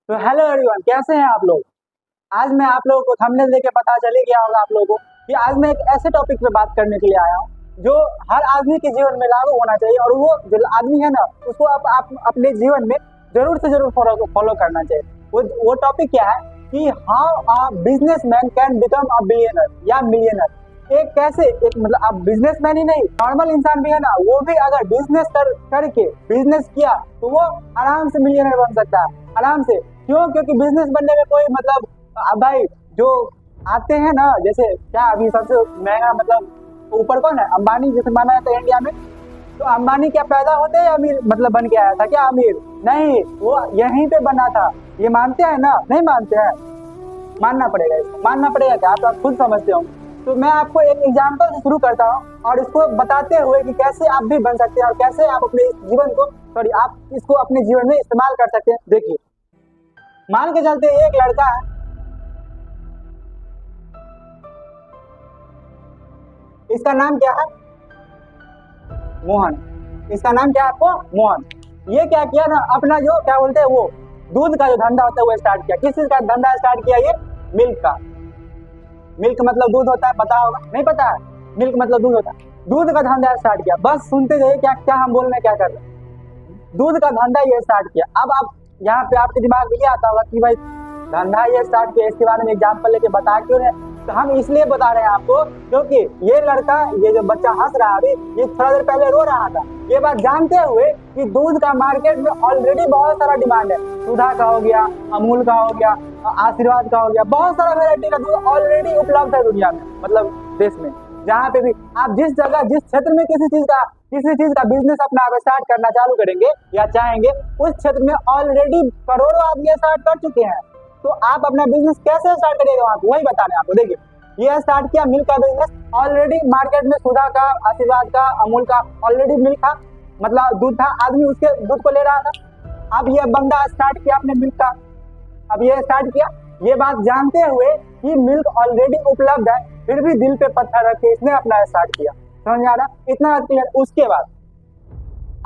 तो hello everyone, कैसे हैं आप लोग। आज मैं आप लोगों को थंबनेल देके पता चल ही गया होगा आप लोगों को कि आज मैं एक ऐसे टॉपिक पे बात करने के लिए आया हूँ जो हर आदमी के जीवन में लागू होना चाहिए, और वो जो आदमी है ना उसको आप अपने जीवन में जरूर से जरूर फॉलो करना चाहिए। वो टॉपिक क्या है कि how a businessman can become a billionaire या मिलियनर। एक कैसे एक मतलब आप बिजनेसमैन ही नहीं, नॉर्मल इंसान भी है ना, वो भी अगर करके बिजनेस किया तो वो आराम से मिलियनर बन सकता है, आराम से। क्यों? क्योंकि बिजनेस बनने में कोई मतलब अब भाई जो आते हैं ना, जैसे क्या अभी सबसे महंगा मतलब ऊपर कौन है, अंबानी जैसे माना जाता है इंडिया में। तो अंबानी क्या पैदा होते हैं अमीर मतलब बन के आया था क्या अमीर? नहीं, वो यहीं पे बना था। ये मानते हैं ना? नहीं मानते हैं? मानना पड़ेगा, इसको मानना पड़ेगा क्या? आप खुद समझते हो। तो मैं आपको एक एग्जाम्पल से शुरू करता हूँ और इसको बताते हुए कि कैसे आप भी बन सकते हैं और कैसे आप अपने जीवन को आप इसको अपने जीवन में इस्तेमाल कर सकते हैं। देखिए, मान के चलते एक लड़का है, इसका नाम क्या है? मोहन। इसका नाम क्या है आपको? मोहन। ये क्या किया ना, अपना जो क्या बोलते हैं वो दूध का जो धंधा होता है वो स्टार्ट किया। किस चीज का धंधा स्टार्ट किया? ये मिल्क का। मिल्क मतलब दूध होता है, पता होगा? नहीं पता है? मिल्क मतलब दूध होता है। दूध का धंधा स्टार्ट किया। बस सुनते जाइए क्या क्या हम बोल रहे हैं, क्या कर रहे हैं। दूध का धंधा ये स्टार्ट किया। अब आप यहाँ पे आपके दिमाग में ये आता होगा कि भाई धंधा ये स्टार्ट किया, इसके बारे में एग्जाम्पल लेके बता क्यों रहे? तो हम इसलिए बता रहे हैं आपको क्योंकि ये लड़का, ये जो बच्चा हंस रहा है अभी, ये थोड़ा देर पहले रो रहा था, ये बात जानते हुए कि दूध का मार्केट में ऑलरेडी बहुत सारा डिमांड है। सुधा का हो गया, अमूल का हो गया, आशीर्वाद का हो गया, बहुत सारा वेरायटी का दूध ऑलरेडी उपलब्ध है दुनिया में, मतलब देश में। जहाँ पे भी आप जिस जगह जिस क्षेत्र में किसी चीज का बिजनेस अपना स्टार्ट करना चालू करेंगे या चाहेंगे, उस क्षेत्र में ऑलरेडी करोड़ों आदमी स्टार्ट कर चुके हैं। तो आप अपना बिजनेस कैसे स्टार्ट करिएगा, वहां वही बता रहे हैं आपको। देखिए, ये स्टार्ट किया मिल्क का बिजनेस। ऑलरेडी मार्केट में सुधा का, आशीर्वाद का, अमूल का ऑलरेडी मिल्क था, मतलब दूध था, आदमी उसके दूध को ले रहा था। अब ये बंदा स्टार्ट किया अपने मिल्क का। अब ये स्टार्ट किया, ये बात जानते हुए कि मिल्क ऑलरेडी उपलब्ध है, फिर भी दिल पे पत्थर रख के इसने अपना स्टार्ट किया। समझ आ रहा? इतना क्लियर। उसके बाद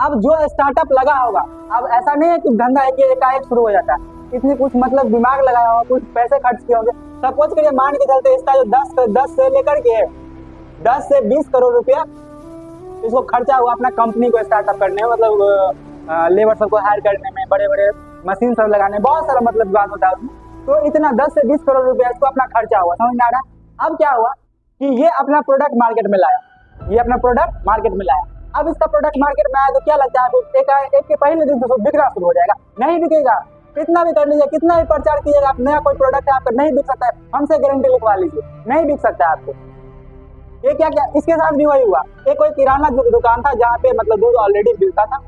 अब जो स्टार्टअप लगा होगा, अब ऐसा नहीं है कि धंधा एकाएक शुरू हो जाता है। इसने कुछ मतलब दिमाग लगाया होगा, कुछ पैसे खर्च किए होंगे। सपोज करिए, मान के चलते इसका जो 10 से लेकर के 10 से 20 करोड़ रुपया इसको खर्चा हुआ अपना कंपनी को स्टार्टअप करने में, मतलब लेबर सबको हायर करने में, बड़े बड़े मशीन सब लगाने में, बहुत सारा मतलब बात होता है उसमें। तो इतना 10 से 20 करोड़ रुपया इसको अपना खर्चा हुआ। समझ में आ रहा? अब क्या हुआ कि ये अपना प्रोडक्ट मार्केट में लाया, ये अपना प्रोडक्ट मार्केट में लाया। अब इसका प्रोडक्ट मार्केट में आया तो क्या लगता है आपको, एक के पहले दिन से बिकना शुरू हो जाएगा? नहीं बिकेगा। कितना भी कर लीजिए, कितना भी प्रचार कीजिएगा, आप नया कोई प्रोडक्ट है आपका, नहीं बिक सकता है। हमसे गारंटी लिखवा लीजिए, नहीं बिक सकता है आपको। ये क्या क्या इसके साथ भी वही हुआ। एक कोई किराना दुकान था जहाँ पे मतलब दूध ऑलरेडी मिलता था,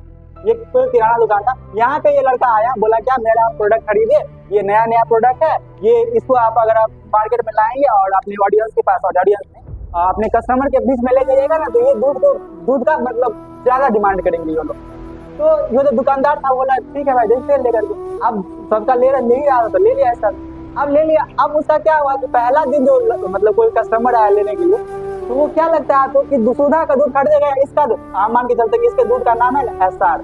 ये कोई किराना दुकान था। यहाँ पे ये लड़का आया, बोला क्या मेरा प्रोडक्ट खरीदे, ये नया नया प्रोडक्ट है, ये इसको आप अगर आप मार्केट में लाएंगे और अपने ऑडियंस के पास, ऑडियंस में अपने कस्टमर के बीच में ले जाइएगा ना, तो ये दूध का मतलब ज्यादा डिमांड करेंगे ये लोग। तो ये जो दुकानदार था बोला ठीक है भाई, देखते हैं लेकर के। अब सबका ले ही रहा था तो ले लिया ऐसा। अब ले लिया। अब उसका क्या हुआ कि पहला दिन जो मतलब कोई कस्टमर आया लेने के लिए, तो वो क्या लगता है आपको कि सुधा का दूध खरीदेगा, इसका दूध? आप मान के चलते कि इसके दूध का नाम है एसआर,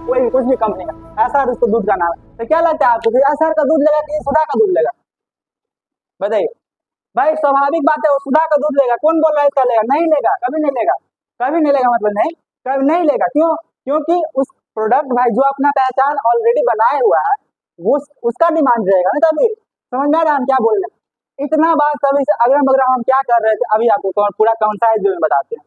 कोई कुछ भी कंपनी का एसआर उसको दूध का नाम है। तो क्या लगता है आपको कि एसआर का दूध लेगा कि सुधा का दूध लेगा? बताइए भाई, स्वाभाविक बात है वो सुधा का दूध लेगा। कौन बोल रहा है इसका लेगा? नहीं लेगा, कभी नहीं लेगा, कभी नहीं लेगा, मतलब नहीं, कभी नहीं लेगा। क्यों? क्योंकि उस प्रोडक्ट भाई जो अपना पहचान ऑलरेडी बनाए हुआ है, वो उसका डिमांड रहेगा ना तभी। समझ में आ रहा है हम क्या बोल रहे हैं? इतना बात सभी से अगरम बगरम हम क्या कर रहे थे, अभी आपको पूरा कंसाइज में बताते हैं।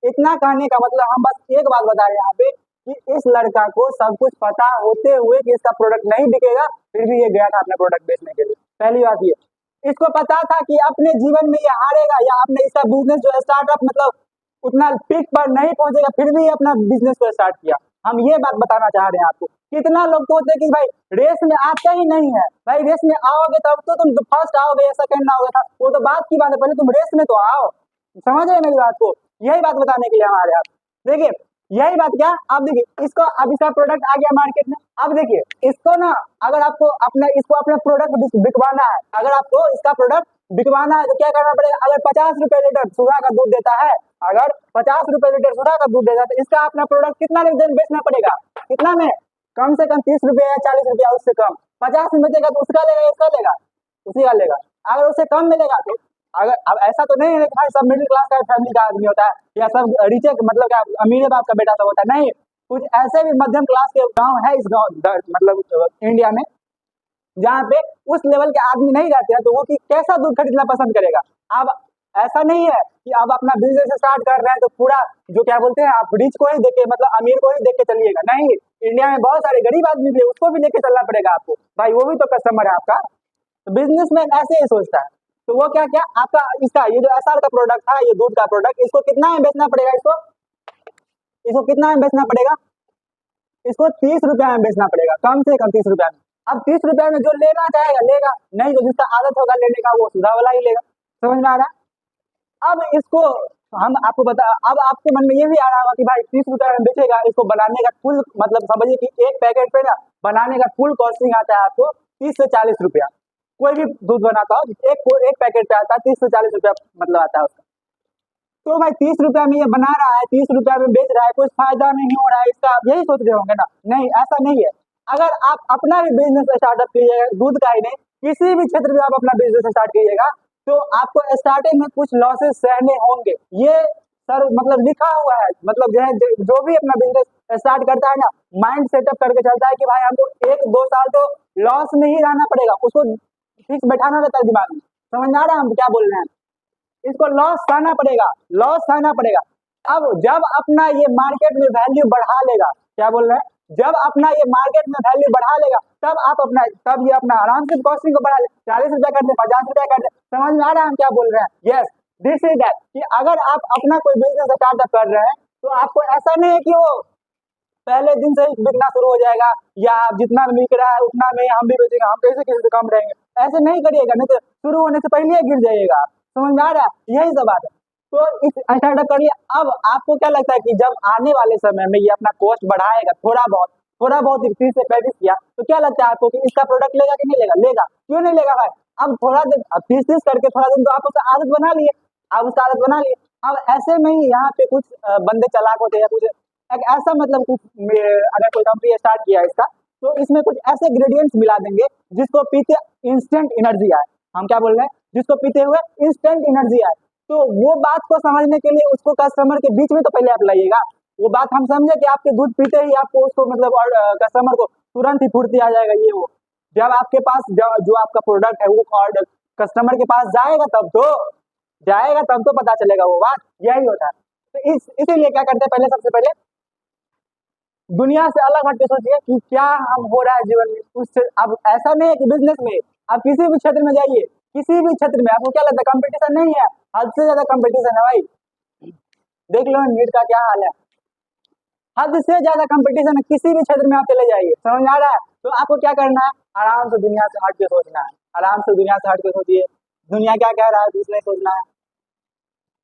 इतना कहने का मतलब हम बस एक बात बता रहे हैं यहाँ पे कि इस लड़का को सब कुछ पता होते हुए कि इसका प्रोडक्ट नहीं बिकेगा, फिर भी ये गया था अपने प्रोडक्ट बेचने के लिए। पहली बात ये, इसको पता था कि अपने जीवन में ये हारेगा, या अपने इसका बिजनेस जो स्टार्टअप मतलब उतना पीक पर नहीं पहुंचेगा, फिर भी अपना बिजनेस को स्टार्ट किया। हम ये बात बताना चाह रहे हैं आपको। कितना लोग तो होते हैं कि भाई रेस में आते ही नहीं है। भाई रेस में आओगे तब तो तुम फर्स्ट आओगे या सेकंड आओगे, था वो तो बात की बात है, पहले तुम रेस में तो आओ। समझ रहे मेरी बात को? यही बात बताने के लिए हमारे आप देखिए, यही बात क्या, आप देखिए इसको, अब इसका प्रोडक्ट आ गया मार्केट में। अब देखिए इसको ना, अगर आपको इसको अपना प्रोडक्ट बिकवाना है, अगर आपको इसका प्रोडक्ट बिकवाना है तो क्या करना पड़ेगा? अगर 50 रुपए लीटर सुधा का दूध देता है, अगर 50 रुपए लीटर सुधा का दूध देता है, तो इसका अपना प्रोडक्ट कितना में बेचना पड़ेगा? कितना में? कम से कम 30 रुपया या 40 रुपया, उससे कम 50 में बेचेगा तो उसका लेगा, इसका लेगा, उसी का लेगा। अगर उससे कम मिलेगा तो अगर अब ऐसा तो नहीं है कि भाई सब मिडिल क्लास का फैमिली का आदमी होता है या सब रिचे मतलब क्या अमीर बाप का बेटा सब होता है, नहीं। कुछ ऐसे भी मध्यम क्लास के गांव है इस गांव मतलब इंडिया में जहाँ पे उस लेवल के आदमी नहीं रहते हैं, तो वो कि कैसा दूध खरीदना पसंद करेगा। अब ऐसा नहीं है कि अब अपना बिजनेस स्टार्ट कर रहे हैं तो पूरा जो क्या बोलते हैं आप रिच को ही देखे मतलब अमीर को ही देख के चलिएगा, नहीं। इंडिया में बहुत सारे गरीब आदमी भी है, उसको भी लेके चलना पड़ेगा आपको, भाई वो भी तो कस्टमर है आपका। तो बिजनेसमैन ऐसे ही सोचता है। तो वो क्या क्या आपका इसका ये जो एसआर का प्रोडक्ट था, ये दूध का प्रोडक्ट, इसको कितना में बेचना पड़ेगा, इसको इसको कितना में बेचना पड़ेगा, इसको 30 रुपया में बेचना पड़ेगा, कम से कम 30 रुपया में। अब 30 रुपया में जो लेना चाहेगा लेगा, नहीं तो जिसका आदत होगा लेने का वो सुधा वाला ही लेगा। समझ में आ रहा है। अब इसको हम आपको बता, अब आपके मन में ये भी आ रहा होगा कि भाई 30 रुपया में बेचेगा, इसको बनाने का कुल मतलब समझिए कि एक पैकेट पे ना बनाने का कुल कॉस्टिंग आता है आपको 30 से 40 रुपया। कोई भी दूध बनाता हो एक पैकेट पे आता है 30 से 40 रुपया मतलब आता है उसका। तो भाई 30 रुपया में ये बना रहा है, 30 रुपया में बेच रहा है, कुछ फायदा नहीं हो रहा है इसका, आप यही सोच रहे होंगे ना। नहीं, ऐसा नहीं है। अगर आप अपना भी बिजनेस स्टार्टअप कीजिएगा, दूध का ही नहीं किसी भी क्षेत्र में आप अपना बिजनेस स्टार्ट कीजिएगा, तो आपको स्टार्टिंग में कुछ लॉसेस सहने होंगे। ये सर मतलब लिखा हुआ है, मतलब जो भी अपना बिजनेस स्टार्ट करता है ना, माइंड सेटअप करके चलता है कि भाई हमको 1-2 साल तो लॉस में ही रहना पड़ेगा, उसको फिक्स बैठाना रहता है दिमाग में। समझ में आ रहा है हम क्या बोल रहे हैं। इसको लॉस सहना पड़ेगा, लॉस सहना पड़ेगा। अब जब अपना ये मार्केट में वैल्यू बढ़ा लेगा, क्या बोल रहे हैं, जब अपना ये मार्केट में वैल्यू बढ़ा लेगा तब ये अपना आराम से कॉस्टिंग को बढ़ा ले, 40 रुपया कर दे, 50 रुपया कर दे। समझ में आ रहा है हम क्या बोल रहे हैं। यस, दिस इज दैट कि अगर आप अपना कोई बिजनेस स्टार्टअप कर रहे हैं तो आपको ऐसा नहीं है कि वो पहले दिन से ही बिकना शुरू हो जाएगा या जितना बिक रहा है उतना में हम भी बेचेंगे, हम कैसे किसी से कम रहेंगे, ऐसे नहीं करिएगा, नहीं तो शुरू होने से पहले ही गिर जाइएगा। समझ में आ रहा है, यही सब बात है। तो इस स्टार्टअप करिए। अब आपको क्या लगता है कि जब आने वाले समय में ये अपना कॉस्ट बढ़ाएगा थोड़ा बहुत 30 से 35 किया, तो क्या लगता है आपको कि इसका प्रोडक्ट लेगा कि नहीं लेगा, लेगा, क्यों नहीं लेगा भाई। अब थोड़ा दिन, अब 30 करके थोड़ा दिन तो आप उसका आदत बना लिए, आप उसका आदत बना लिए। अब ऐसे में ही यहाँ पे कुछ बंदे चालाक होते हैं, कुछ एक ऐसा मतलब कुछ अगर कोई कंपनी स्टार्ट किया है इसका, तो इसमें कुछ ऐसे इंग्रेडिएंट्स मिला देंगे जिसको पीते इंस्टेंट एनर्जी आए। हम क्या बोल रहे हैं, जिसको पीते हुए इंस्टेंट एनर्जी आए। तो वो बात को समझने के लिए उसको कस्टमर के बीच में तो पहले आप लाइएगा। वो बात हम समझे कि आपके दूध पीते ही आपको उसको मतलब और कस्टमर को तुरंत ही फुर्ती आ जाएगा ये वो। जब आपके पास जो आपका प्रोडक्ट है वो ऑर्डर कस्टमर के पास जाएगा तब तो पता चलेगा वो बात, यही होता है। तो इसीलिए क्या करते हैं, पहले सबसे पहले दुनिया से अलग हट के सोचिए कि क्या हम हो रहा है जीवन में उससे। अब ऐसा नहीं है कि बिजनेस में आप किसी भी क्षेत्र में जाइए, किसी भी क्षेत्र में आपको क्या लगता है कंपटीशन नहीं है, हद से ज्यादा कंपटीशन है भाई। देख लो नीट का क्या हाल है, हद से ज्यादा कंपटीशन है, किसी भी क्षेत्र में आप चले जाइए। समझ में आ रहा है। तो आपको क्या करना है, आराम से दुनिया से हट के सोचना है, आराम से दुनिया से हट के सोचिए दुनिया क्या कह रहा है कुछ नहीं सोचना है।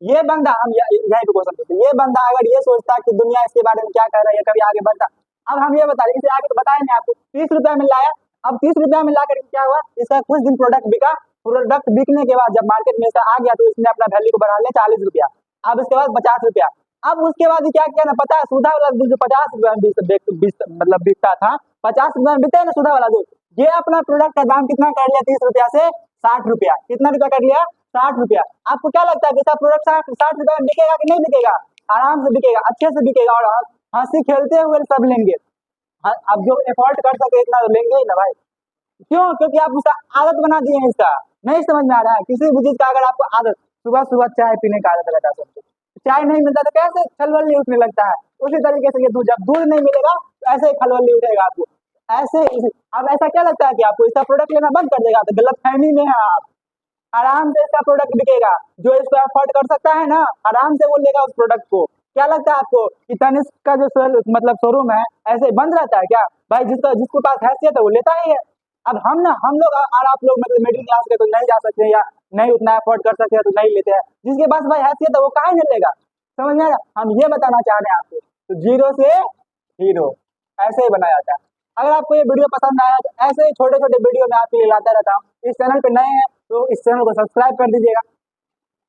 ये बंदा हम यहीं पे क्वेश्चन पूछते, ये बंदा अगर ये सोचता कि दुनिया इसके बारे में क्या कह रहा है, कभी आगे बढ़ता। अब हम ये बता रहे, इसे आगे तो बताए नहीं आपको, 30 रुपया में लाया। अब 30 रुपया में ला करके क्या हुआ, इसका कुछ दिन प्रोडक्ट बिका, प्रोडक्ट बिकने के बाद जब मार्केट में इसका आ गया तो इसने अपना वैल्यू को बढ़ा लिया 40 रुपया। अब इसके बाद 50 रुपया। अब उसके बाद क्या किया ना, पता है सुधा वाला दूध जो 50 रुपया में मतलब बिकता था, 50 रुपया में बिकता है ना सुधा वाला दूध, ये अपना प्रोडक्ट का दाम कितना कर लिया, 30 रुपया से 60 रुपया। कितना रुपया कर लिया, 60 रुपया। आपको क्या लगता है कि इसका प्रोडक्ट 60 रुपया में बिकेगा कि नहीं बिकेगा, आराम से बिकेगा, अच्छे से बिकेगा और हंसी खेलते हुए सब लेंगे। अब जो एफोर्ड कर सके इतना तो लेंगे ही ना भाई। क्यों, क्योंकि आप उसका आदत बना दिए हैं। इसका नहीं समझ में आ रहा है, किसी भी चीज का अगर आपको आदत सुबह सुबह चाय पीने का आदत रहता है सबको, चाय नहीं मिलता तो कैसे खलबली उठने लगता है, उसी तरीके से ये दूध जब दूध नहीं मिलेगा तो ऐसे ही खलबली उठेगा आपको ऐसे। अब ऐसा क्या लगता है कि आपको इसका प्रोडक्ट लेना बंद कर देगा, तो गलत फहमी में है आप। आराम से इसका प्रोडक्ट बिकेगा, जो इसको अफोर्ड कर सकता है ना आराम से वो लेगा उस प्रोडक्ट को। क्या लगता है आपको कि तनिष्क का जो मतलब शोरूम है ऐसे बंद रहता है क्या भाई, जिसके पास हैसियत है वो लेता ही है। अब हम लोग और आप लोग मतलब मिडिल क्लास के तो नहीं जा सकते या नहीं उतना अफोर्ड कर सकते हैं तो नहीं लेते हैं, जिसके पास भाई हैसियत है वो काहे नहीं लेगा। समझ में आ रहा, हम ये बताना चाह रहे हैं आपको। तो जीरो से हीरो ऐसे ही बनाया जाता है। अगर आपको ये वीडियो पसंद आया तो ऐसे ही छोटे छोटे वीडियो मैं आपके लिए लाता रहता हूँ। इस चैनल पे नए हैं तो इस चैनल को सब्सक्राइब कर दीजिएगा,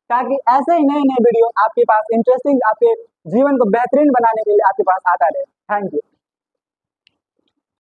ताकि ऐसे ही नए नए वीडियो आपके पास इंटरेस्टिंग आपके जीवन को बेहतरीन बनाने के लिए आपके पास आता रहे। Thank you.